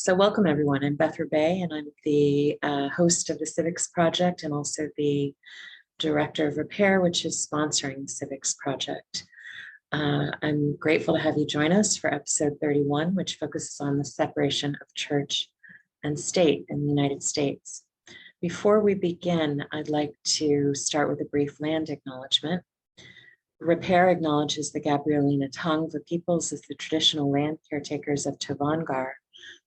So welcome everyone. I'm Beth Rebay, and I'm the host of the Civics Project and also the Director of Repair, which is sponsoring the Civics Project. I'm grateful to have you join us for episode 31, which focuses on the separation of church and state in the United States. Before we begin, I'd like to start with a brief land acknowledgement. Repair acknowledges the Gabrielina Tongva peoples as the traditional land caretakers of Tavangar,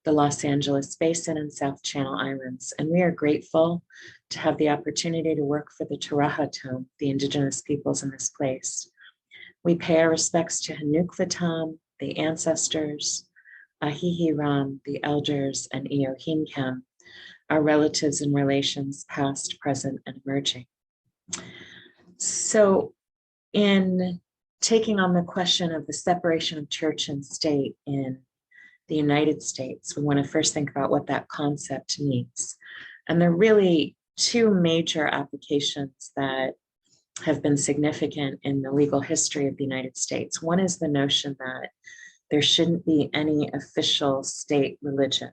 the Los Angeles Basin and South Channel Islands, and we are grateful to have the opportunity to work for the Tarahatom, the indigenous peoples in this place. We pay our respects to Hanukvatam, the ancestors, Ahihiram, the elders, and Eohinkam, our relatives and relations, past, present, and emerging. So, in taking on the question of the separation of church and state in the United States, we want to first think about what that concept means. And there are really two major applications that have been significant in the legal history of the United States. One is the notion that there shouldn't be any official state religion.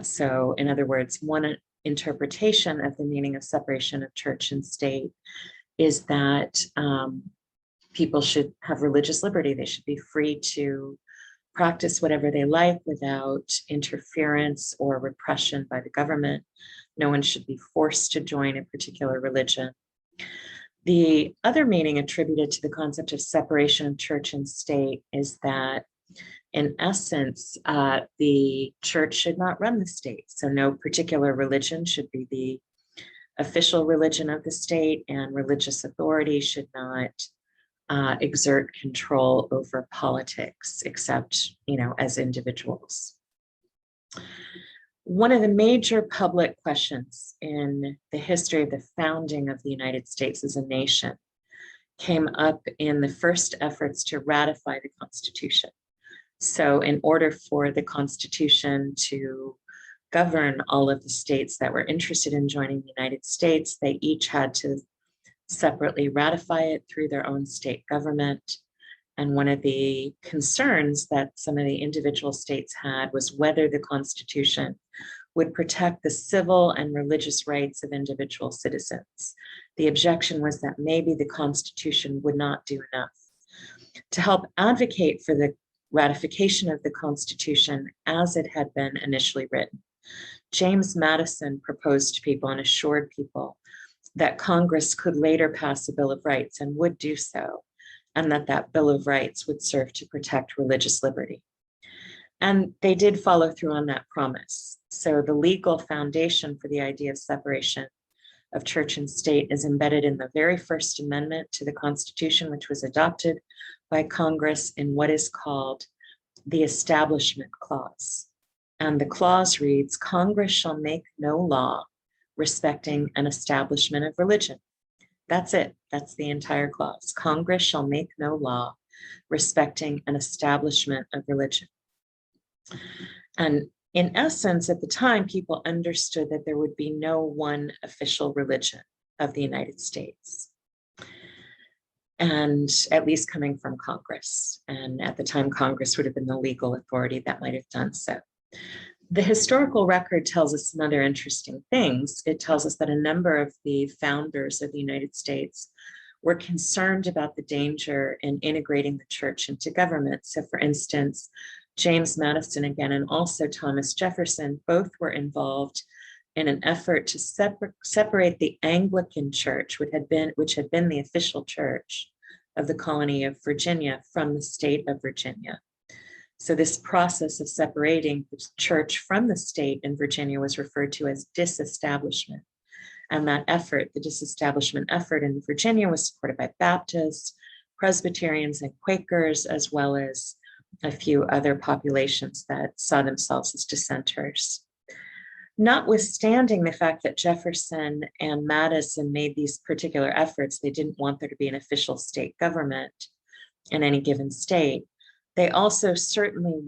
So in other words, one interpretation of the meaning of separation of church and state is that people should have religious liberty. They should be free to practice whatever they like without interference or repression by the government. No one should be forced to join a particular religion. The other meaning attributed to the concept of separation of church and state is that, in essence, the church should not run the state. So no particular religion should be the official religion of the state, and religious authority should not exert control over politics, except, as individuals. One of the major public questions in the history of the founding of the United States as a nation came up in the first efforts to ratify the Constitution. So in order for the Constitution to govern all of the states that were interested in joining the United States, they each had to separately ratify it through their own state government. And one of the concerns that some of the individual states had was whether the Constitution would protect the civil and religious rights of individual citizens. The objection was that maybe the Constitution would not do enough. To help advocate for the ratification of the Constitution as it had been initially written, James Madison proposed to people and assured people that Congress could later pass a Bill of Rights and would do so, and that Bill of Rights would serve to protect religious liberty. And they did follow through on that promise. So the legal foundation for the idea of separation of church and state is embedded in the very first amendment to the Constitution, which was adopted by Congress in what is called the Establishment Clause. And the clause reads, "Congress shall make no law respecting an establishment of religion." That's it. That's the entire clause. Congress shall make no law respecting an establishment of religion. And in essence, at the time, people understood that there would be no one official religion of the United States, and at least coming from Congress. And at the time, Congress would have been the legal authority that might have done so. The historical record tells us some other interesting things. It tells us that a number of the founders of the United States were concerned about the danger in integrating the church into government. So for instance, James Madison again, and also Thomas Jefferson, both were involved in an effort to separate the Anglican Church, which had been the official church of the colony of Virginia, from the state of Virginia. So this process of separating the church from the state in Virginia was referred to as disestablishment. And that effort, the disestablishment effort in Virginia, was supported by Baptists, Presbyterians, and Quakers, as well as a few other populations that saw themselves as dissenters. Notwithstanding the fact that Jefferson and Madison made these particular efforts, they didn't want there to be an official state government in any given state. They also certainly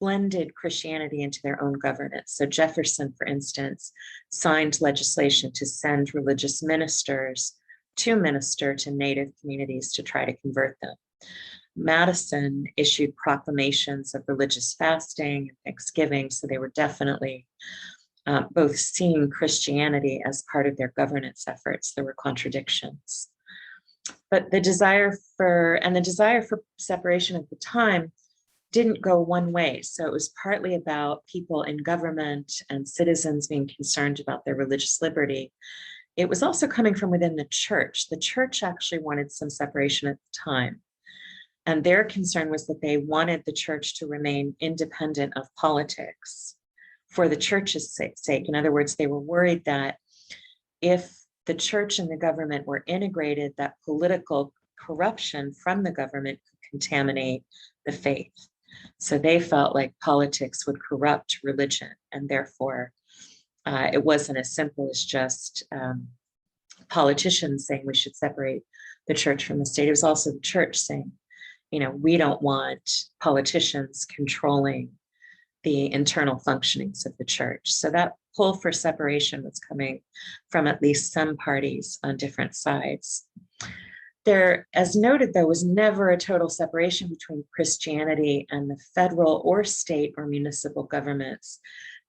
blended Christianity into their own governance. So Jefferson, for instance, signed legislation to send religious ministers to minister to Native communities to try to convert them. Madison issued proclamations of religious fasting and Thanksgiving, so they were definitely both seeing Christianity as part of their governance efforts. There were contradictions. But the desire for separation at the time didn't go one way. So it was partly about people in government and citizens being concerned about their religious liberty. It was also coming from within the church. The church actually wanted some separation at the time. And their concern was that they wanted the church to remain independent of politics for the church's sake. In other words, they were worried that if the church and the government were integrated, that political corruption from the government could contaminate the faith. So they felt like politics would corrupt religion, and therefore it wasn't as simple as just politicians saying we should separate the church from the state. It was also the church saying, we don't want politicians controlling the internal functionings of the church. So that pull for separation was coming from at least some parties on different sides. There, as noted, though, was never a total separation between Christianity and the federal or state or municipal governments.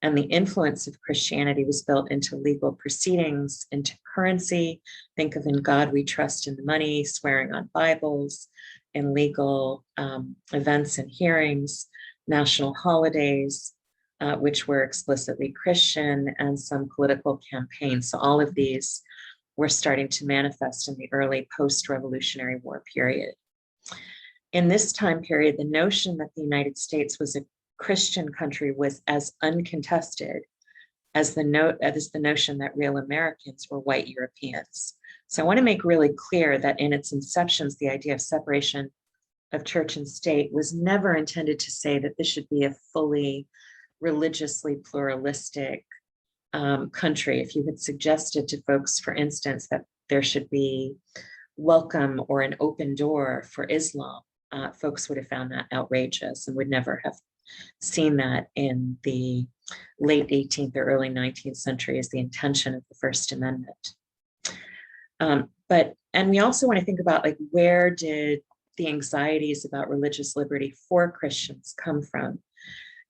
And the influence of Christianity was built into legal proceedings, into currency. Think of In God We Trust in the money, swearing on Bibles, in legal events and hearings, national holidays, which were explicitly Christian, and some political campaigns. So all of these were starting to manifest in the early post-Revolutionary War period. In this time period, the notion that the United States was a Christian country was as uncontested as the notion that real Americans were white Europeans. So I want to make really clear that in its inceptions, the idea of separation of church and state was never intended to say that this should be a fully religiously pluralistic country. If you had suggested to folks, for instance, that there should be welcome or an open door for Islam, folks would have found that outrageous and would never have seen that in the late 18th or early 19th century as the intention of the First Amendment. And we also want to think about, like, where did the anxieties about religious liberty for Christians come from?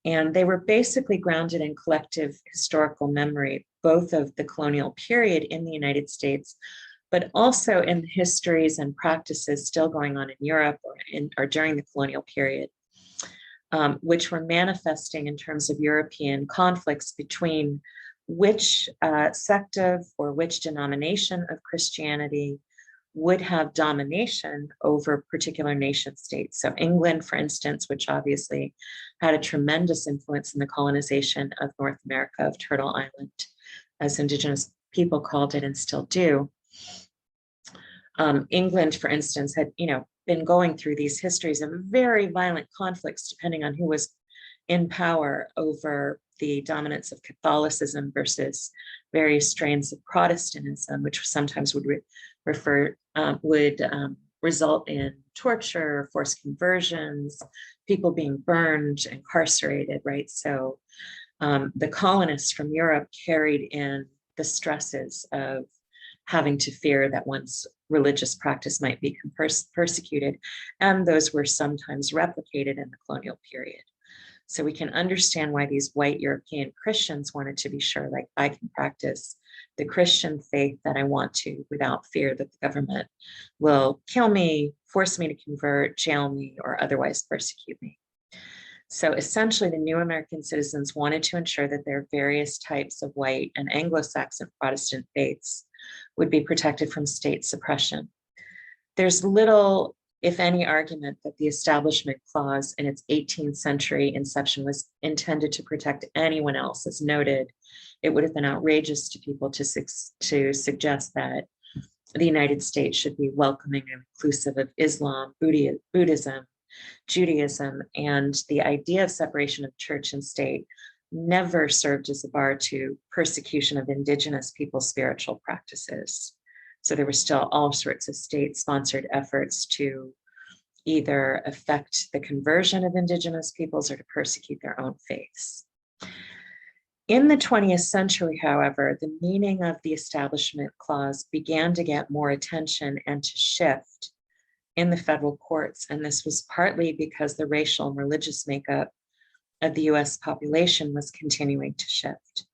And they were basically grounded in collective historical memory, both of the colonial period in the United States, but also in histories and practices still going on in Europe or during the colonial period, which were manifesting in terms of European conflicts between which sect of or which denomination of Christianity would have domination over particular nation states. So England, for instance, which obviously had a tremendous influence in the colonization of North America, of Turtle Island, as Indigenous people called it and still do. England, for instance, had been going through these histories of very violent conflicts, depending on who was in power, over the dominance of Catholicism versus various strains of Protestantism, which sometimes would result in torture, forced conversions, people being burned, incarcerated, right? So the colonists from Europe carried in the stresses of having to fear that one's religious practice might be persecuted, and those were sometimes replicated in the colonial period. So we can understand why these white European Christians wanted to be sure, like, I can practice the Christian faith that I want to without fear that the government will kill me, force me to convert, jail me, or otherwise persecute me. So essentially, the new American citizens wanted to ensure that their various types of white and Anglo-Saxon Protestant faiths would be protected from state suppression. There's little, if any, argument that the Establishment Clause in its 18th century inception was intended to protect anyone else. As noted, it would have been outrageous to people to suggest that the United States should be welcoming and inclusive of Islam, Buddhism, Judaism, and the idea of separation of church and state never served as a bar to persecution of indigenous people's spiritual practices. So there were still all sorts of state-sponsored efforts to either affect the conversion of indigenous peoples or to persecute their own faiths. In the 20th century, however, the meaning of the Establishment Clause began to get more attention and to shift in the federal courts. And this was partly because the racial and religious makeup of the US population was continuing to shift.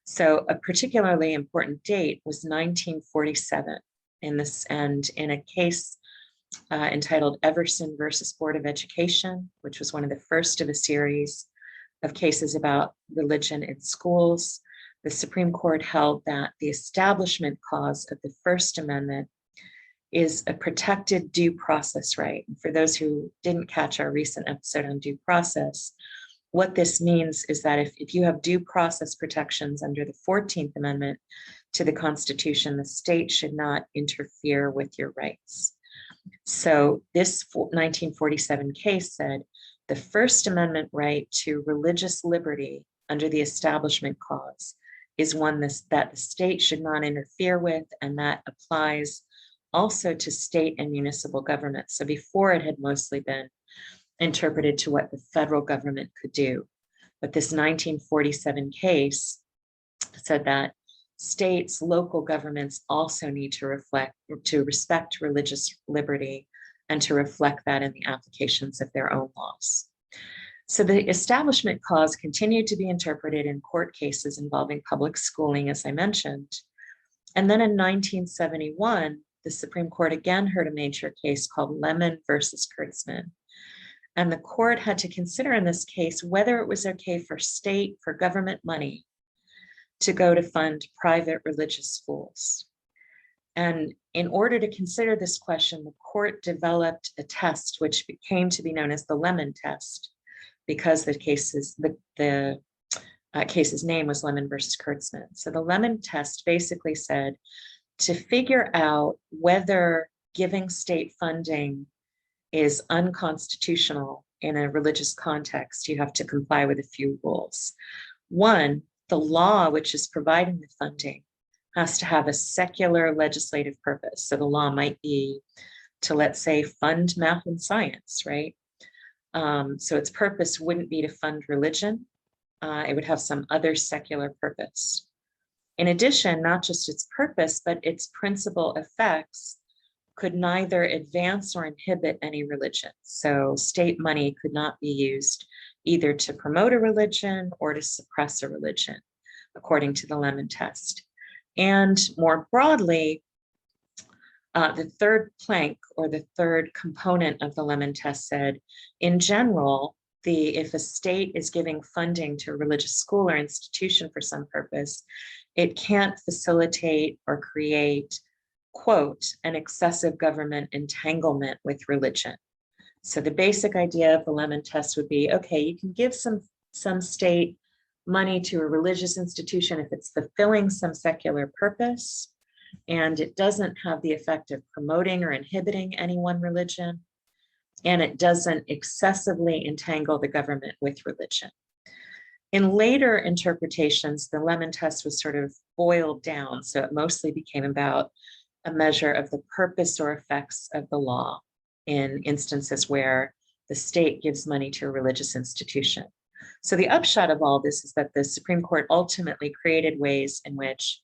So a particularly important date was 1947 and in a case entitled Everson versus Board of Education, which was one of the first of a series of cases about religion in schools. The Supreme Court held that the Establishment Clause of the First Amendment is a protected due process right. And for those who didn't catch our recent episode on due process, what this means is that if you have due process protections under the 14th Amendment to the Constitution, the state should not interfere with your rights. So this 1947 case said the First Amendment right to religious liberty under the Establishment Clause is one that the state should not interfere with, and that applies also to state and municipal government. So before, it had mostly been interpreted to what the federal government could do. But this 1947 case said that states, local governments also need to respect religious liberty and to reflect that in the applications of their own laws. So the Establishment Clause continued to be interpreted in court cases involving public schooling, as I mentioned. And then in 1971, the Supreme Court again heard a major case called Lemon versus Kurtzman. And the court had to consider in this case whether it was okay for government money to go to fund private religious schools. And in order to consider this question, the court developed a test which came to be known as the Lemon Test, because the case's name was Lemon versus Kurtzman. So the Lemon Test basically said to figure out whether giving state funding is unconstitutional in a religious context, you have to comply with a few rules. One, the law which is providing the funding has to have a secular legislative purpose. So the law might be to, let's say, fund math and science, right? So its purpose wouldn't be to fund religion. It would have some other secular purpose. In addition, not just its purpose, but its principal effects could neither advance or inhibit any religion. So state money could not be used either to promote a religion or to suppress a religion, according to the Lemon Test. And more broadly, the third plank, or the third component of the Lemon Test, said, in general, if a state is giving funding to a religious school or institution for some purpose, it can't facilitate or create, quote, an excessive government entanglement with religion. So the basic idea of the Lemon Test would be, okay, you can give some state money to a religious institution if it's fulfilling some secular purpose and it doesn't have the effect of promoting or inhibiting any one religion, and it doesn't excessively entangle the government with religion. In later interpretations, the Lemon Test was sort of boiled down, so it mostly became about a measure of the purpose or effects of the law in instances where the state gives money to a religious institution. So the upshot of all this is that the Supreme Court ultimately created ways in which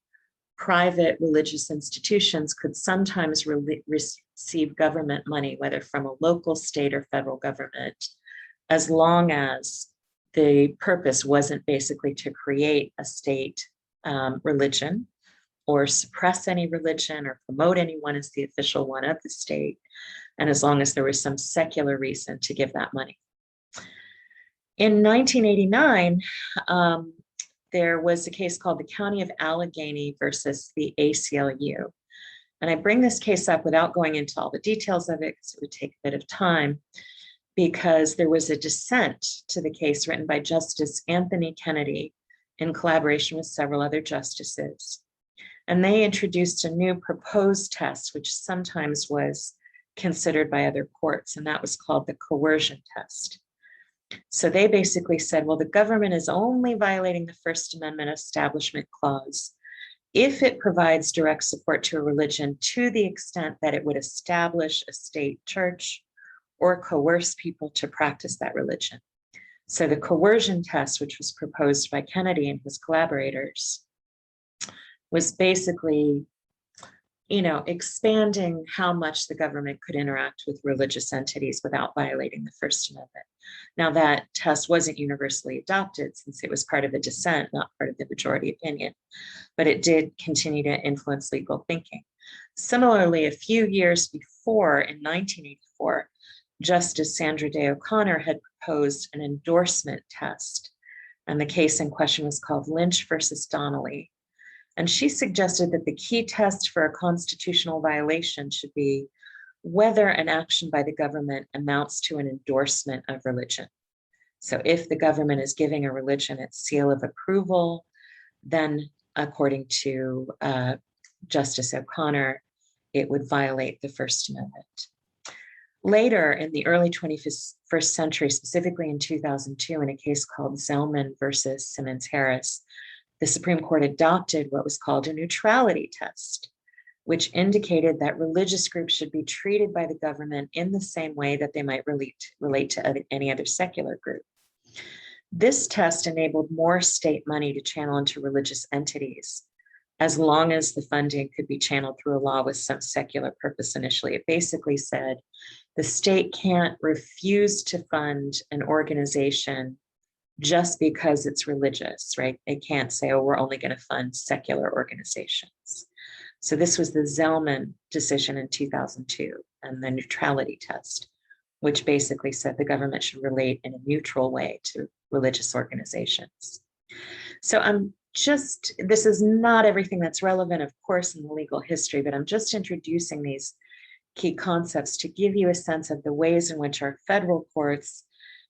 private religious institutions could sometimes receive government money, whether from a local, state, or federal government, as long as the purpose wasn't basically to create a state religion or suppress any religion or promote anyone as the official one of the state, and as long as there was some secular reason to give that money. In 1989, there was a case called the County of Allegheny versus the ACLU. And I bring this case up without going into all the details of it because it would take a bit of time, because there was a dissent to the case written by Justice Anthony Kennedy in collaboration with several other justices. And they introduced a new proposed test, which sometimes was considered by other courts, and that was called the Coercion Test. So they basically said, well, the government is only violating the First Amendment Establishment Clause if it provides direct support to a religion to the extent that it would establish a state church or coerce people to practice that religion. So the Coercion Test, which was proposed by Kennedy and his collaborators, was basically expanding how much the government could interact with religious entities without violating the First Amendment. Now, that test wasn't universally adopted since it was part of the dissent, not part of the majority opinion, but it did continue to influence legal thinking. Similarly, a few years before, in 1984, Justice Sandra Day O'Connor had proposed an endorsement test, and the case in question was called Lynch versus Donnelly. And she suggested that the key test for a constitutional violation should be whether an action by the government amounts to an endorsement of religion. So if the government is giving a religion its seal of approval, then according to Justice O'Connor, it would violate the First Amendment. Later, in the early 21st century, specifically in 2002, in a case called Zellman versus Simmons-Harris, the Supreme Court adopted what was called a neutrality test, which indicated that religious groups should be treated by the government in the same way that they might relate to any other secular group. This test enabled more state money to channel into religious entities, as long as the funding could be channeled through a law with some secular purpose initially. It basically said the state can't refuse to fund an organization just because it's religious, right? It can't say, oh, we're only going to fund secular organizations. So this was the Zellman decision in 2002 and the neutrality test, which basically said the government should relate in a neutral way to religious organizations. So this is not everything that's relevant, of course, in the legal history, but I'm just introducing these key concepts to give you a sense of the ways in which our federal courts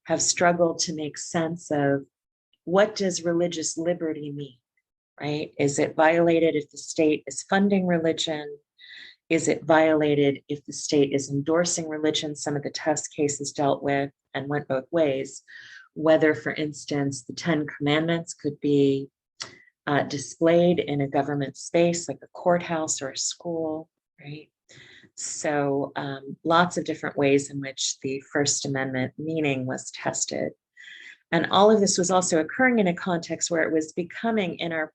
have struggled to make sense of what does religious liberty mean, right? Is it violated if the state is funding religion? Is it violated if the state is endorsing religion? Some of the test cases dealt with and went both ways, whether, for instance, the 10 Commandments could be displayed in a government space like a courthouse or a school, right? So lots of different ways in which the First Amendment meaning was tested. And all of this was also occurring in a context where it was becoming, in our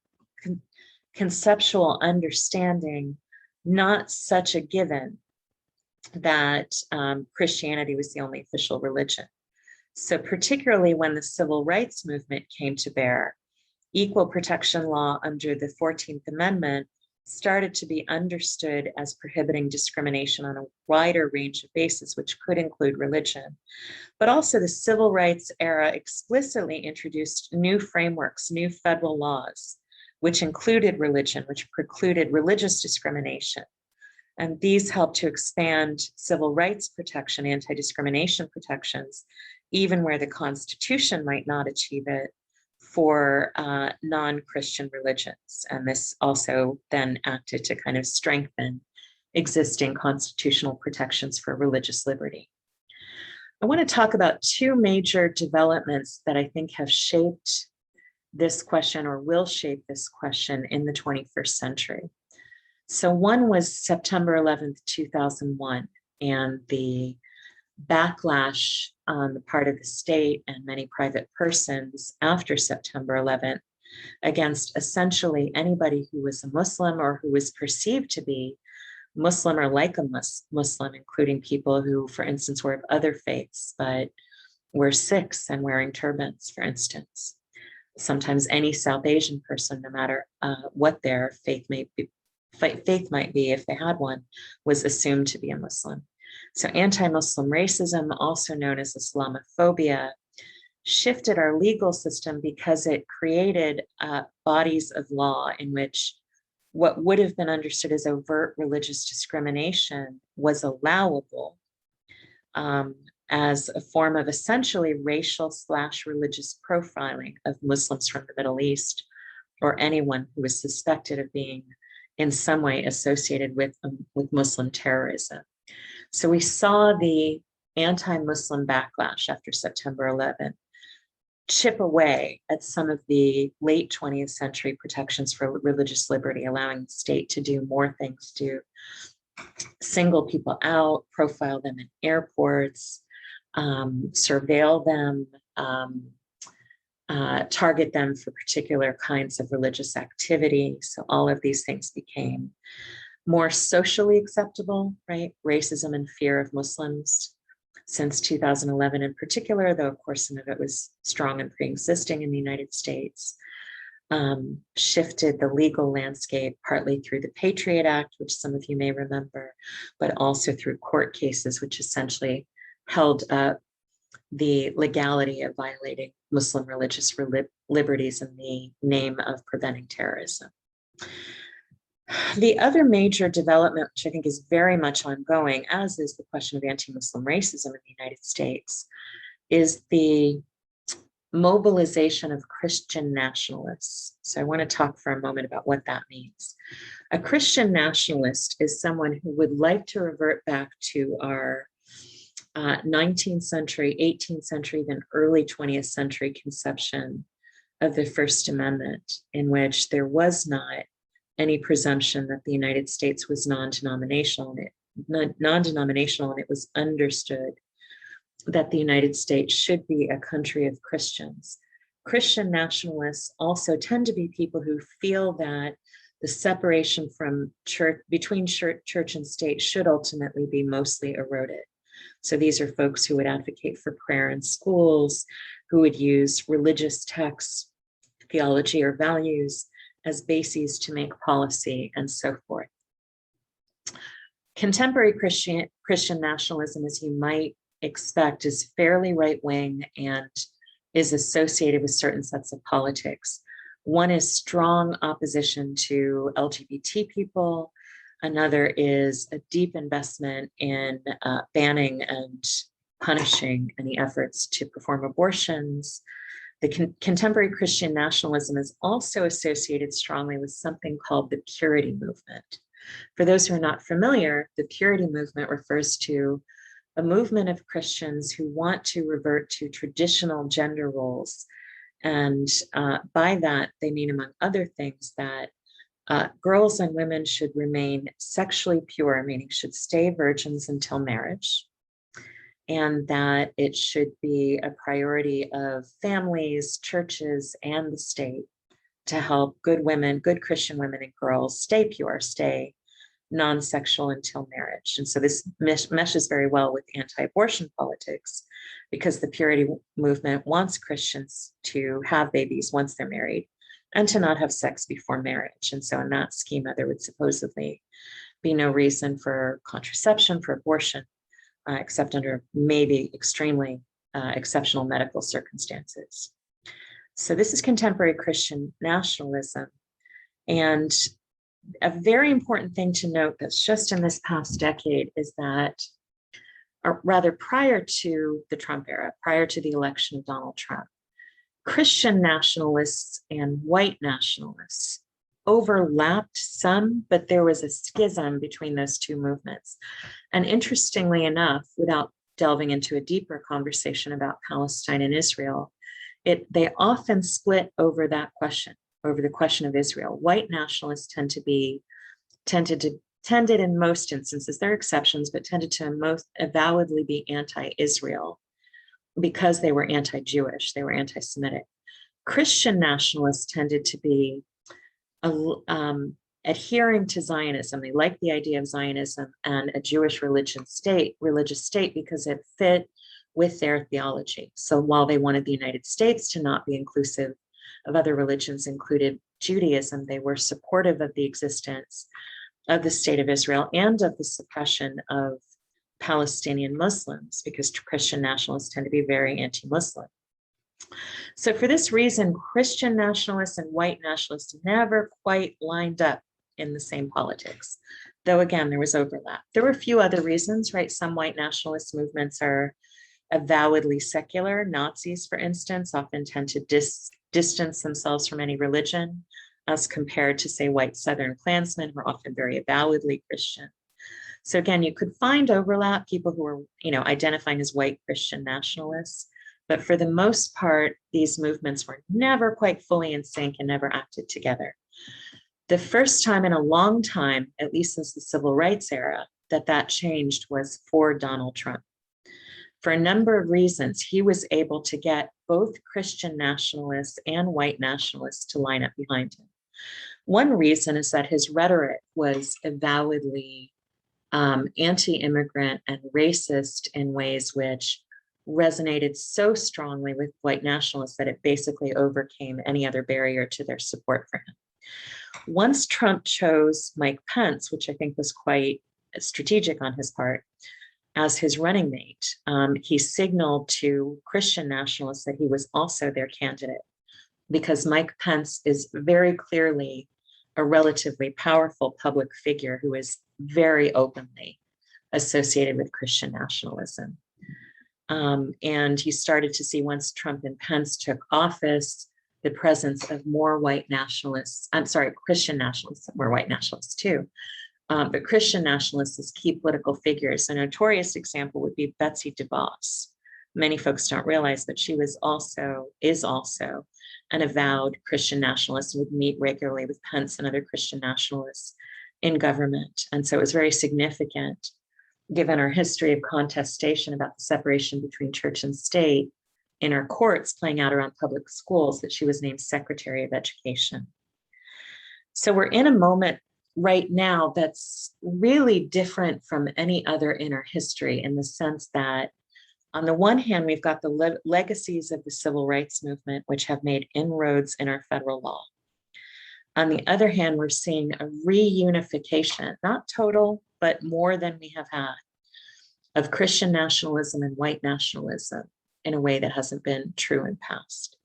conceptual understanding, not such a given that Christianity was the only official religion. So particularly when the civil rights movement came to bear, equal protection law under the 14th Amendment started to be understood as prohibiting discrimination on a wider range of bases, which could include religion. But also the civil rights era explicitly introduced new frameworks, new federal laws, which included religion, which precluded religious discrimination. And these helped to expand civil rights protection, anti-discrimination protections, even where the Constitution might not achieve it, for non-Christian religions. And this also then acted to kind of strengthen existing constitutional protections for religious liberty. I want to talk about two major developments that I think have shaped this question or will shape this question in the 21st century. So one was September 11th, 2001, and the backlash on the part of the state and many private persons after September 11th against essentially anybody who was a Muslim or who was perceived to be Muslim or like a Muslim, including people who, for instance, were of other faiths, but were Sikhs and wearing turbans, for instance. Sometimes any South Asian person, no matter what their faith might be, if they had one, was assumed to be a Muslim. So anti-Muslim racism, also known as Islamophobia, shifted our legal system because it created bodies of law in which what would have been understood as overt religious discrimination was allowable as a form of essentially racial/religious profiling of Muslims from the Middle East or anyone who was suspected of being in some way associated with Muslim terrorism. So we saw the anti-Muslim backlash after September 11th chip away at some of the late 20th century protections for religious liberty, allowing the state to do more things to single people out, profile them in airports, surveil them, target them for particular kinds of religious activity. So all of these things became more socially acceptable, right? Racism and fear of Muslims since 2011 in particular, though of course some of it was strong and pre-existing in the United States, shifted the legal landscape partly through the Patriot Act, which some of you may remember, but also through court cases, which essentially held up the legality of violating Muslim religious liberties in the name of preventing terrorism. The other major development, which I think is very much ongoing, as is the question of anti-Muslim racism in the United States, is the mobilization of Christian nationalists. So I want to talk for a moment about what that means. A Christian nationalist is someone who would like to revert back to our 19th century, 18th century, then early 20th century conception of the First Amendment, in which there was not any presumption that the United States was non-denominational, and it was understood that the United States should be a country of Christians. Christian nationalists also tend to be people who feel that the separation from between church and state should ultimately be mostly eroded. So these are folks who would advocate for prayer in schools, who would use religious texts, theology, or values as bases to make policy, and so forth. Contemporary Christian nationalism, as you might expect, is fairly right-wing and is associated with certain sets of politics. One is strong opposition to LGBT people. Another is a deep investment in banning and punishing any efforts to perform abortions. The contemporary Christian nationalism is also associated strongly with something called the purity movement. For those who are not familiar, the purity movement refers to a movement of Christians who want to revert to traditional gender roles. And by that, they mean, among other things, that girls and women should remain sexually pure, meaning should stay virgins until marriage, and that it should be a priority of families, churches, and the state to help good women, good Christian women and girls stay pure, stay non-sexual until marriage. And so this meshes very well with anti-abortion politics, because the purity movement wants Christians to have babies once they're married and to not have sex before marriage. And so in that schema, there would supposedly be no reason for contraception, for abortion, except under maybe extremely exceptional medical circumstances. So this is contemporary Christian nationalism. And a very important thing to note that's just in this past decade is that, or rather prior to the Trump era, prior to the election of Donald Trump, Christian nationalists and white nationalists overlapped some, but there was a schism between those two movements. And interestingly enough, without delving into a deeper conversation about Palestine and Israel, they often split over that question, over the question of Israel. White nationalists tended in most instances, there are exceptions, but tended to most avowedly be anti-Israel because they were anti-Jewish, they were anti-Semitic. Christian nationalists tended to be adhering to Zionism. They liked the idea of Zionism and a Jewish religious state because it fit with their theology. So while they wanted the United States to not be inclusive of other religions, included Judaism, they were supportive of the existence of the state of Israel and of the suppression of Palestinian Muslims, because Christian nationalists tend to be very anti-Muslim. So for this reason, Christian nationalists and white nationalists never quite lined up in the same politics, though again, there was overlap. There were a few other reasons, right? Some white nationalist movements are avowedly secular. Nazis, for instance, often tend to distance themselves from any religion, as compared to, say, white Southern Klansmen, who are often very avowedly Christian. So again, you could find overlap, people who are, identifying as white Christian nationalists, but for the most part, these movements were never quite fully in sync and never acted together. The first time in a long time, at least since the civil rights era, that changed was for Donald Trump. For a number of reasons, he was able to get both Christian nationalists and white nationalists to line up behind him. One reason is that his rhetoric was avowedly anti-immigrant and racist in ways which resonated so strongly with white nationalists that it basically overcame any other barrier to their support for him. Once Trump chose Mike Pence, which I think was quite strategic on his part, as his running mate, he signaled to Christian nationalists that he was also their candidate, because Mike Pence is very clearly a relatively powerful public figure who is very openly associated with Christian nationalism. And he started to see, once Trump and Pence took office, the presence of more white nationalists, Christian nationalists, were white nationalists too, but Christian nationalists as key political figures. A notorious example would be Betsy DeVos. Many folks don't realize that she is also an avowed Christian nationalist, and would meet regularly with Pence and other Christian nationalists in government. And so it was very significant, given our history of contestation about the separation between church and state in our courts playing out around public schools, that she was named Secretary of Education. So we're in a moment right now that's really different from any other in our history, in the sense that on the one hand, we've got the legacies of the civil rights movement, which have made inroads in our federal law. On the other hand, we're seeing a reunification, not total, but more than we have had, of Christian nationalism and white nationalism in a way that hasn't been true in past.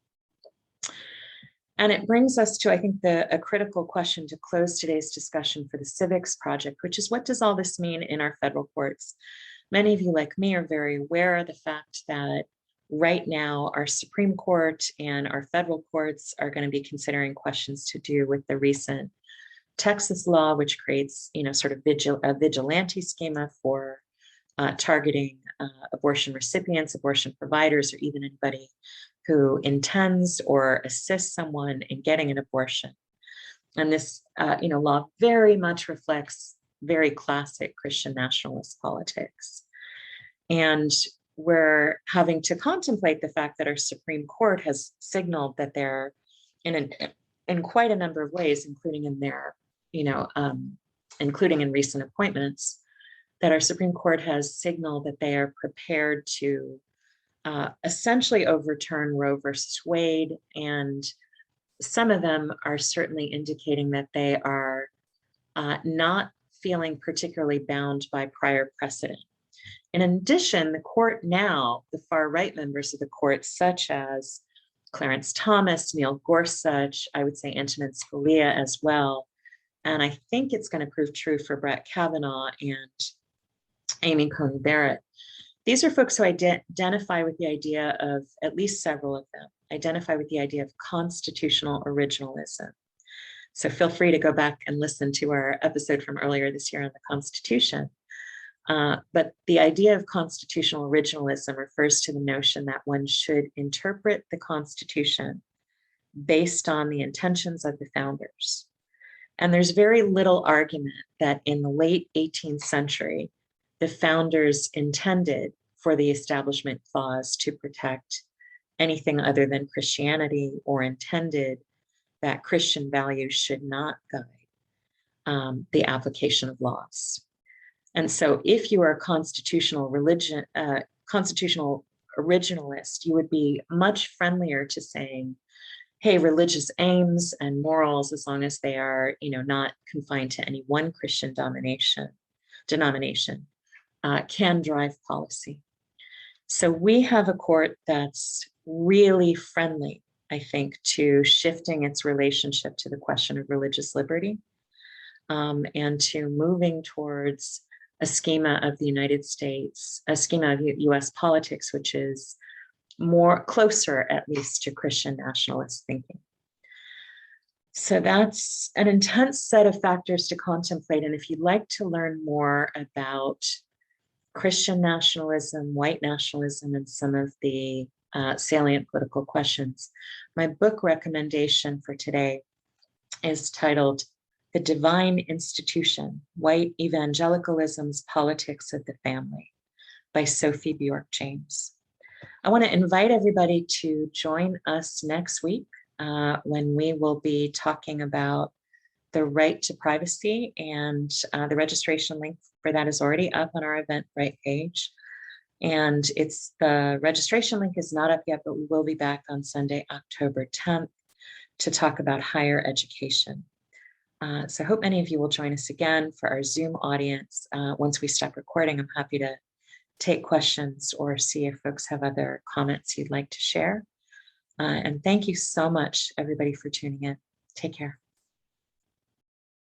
And it brings us to, I think, a critical question to close today's discussion for the Civics Project, which is, what does all this mean in our federal courts? Many of you, like me, are very aware of the fact that right now our Supreme Court and our federal courts are going to be considering questions to do with the recent Texas law, which creates, sort of a vigilante schema for targeting abortion recipients, abortion providers, or even anybody who intends or assists someone in getting an abortion. And this, law very much reflects very classic Christian nationalist politics. And we're having to contemplate the fact that our Supreme Court has signaled that they're in quite a number of ways, including in their, including in recent appointments, that our Supreme Court has signaled that they are prepared to essentially overturn Roe versus Wade. And some of them are certainly indicating that they are not feeling particularly bound by prior precedent. In addition, the court now, the far right members of the court, such as Clarence Thomas, Neil Gorsuch, I would say Antonin Scalia as well, and I think it's going to prove true for Brett Kavanaugh and Amy Coney Barrett. These are folks who identify with the idea of, at least several of them, identify with the idea of constitutional originalism. So feel free to go back and listen to our episode from earlier this year on the Constitution. But the idea of constitutional originalism refers to the notion that one should interpret the Constitution based on the intentions of the founders. And there's very little argument that in the late 18th century, the founders intended for the Establishment Clause to protect anything other than Christianity, or intended that Christian values should not guide the application of laws. And so if you are a constitutional originalist, you would be much friendlier to saying, hey, religious aims and morals, as long as they are, not confined to any one Christian denomination, can drive policy. So we have a court that's really friendly, I think, to shifting its relationship to the question of religious liberty, and to moving towards a schema of the United States, a schema of US politics, which is more closer, at least, to Christian nationalist thinking. So that's an intense set of factors to contemplate. And if you'd like to learn more about Christian nationalism, white nationalism, and some of the salient political questions, my book recommendation for today is titled The Divine Institution, White Evangelicalism's Politics of the Family by Sophie Bjork James. I want to invite everybody to join us next week when we will be talking about the right to privacy, and the registration link for that is already up on our Eventbrite page. And the registration link is not up yet, but we will be back on Sunday, October 10th to talk about higher education. So I hope many of you will join us again for our Zoom audience. Once we stop recording, I'm happy to take questions or see if folks have other comments you'd like to share. And thank you so much, everybody, for tuning in. Take care.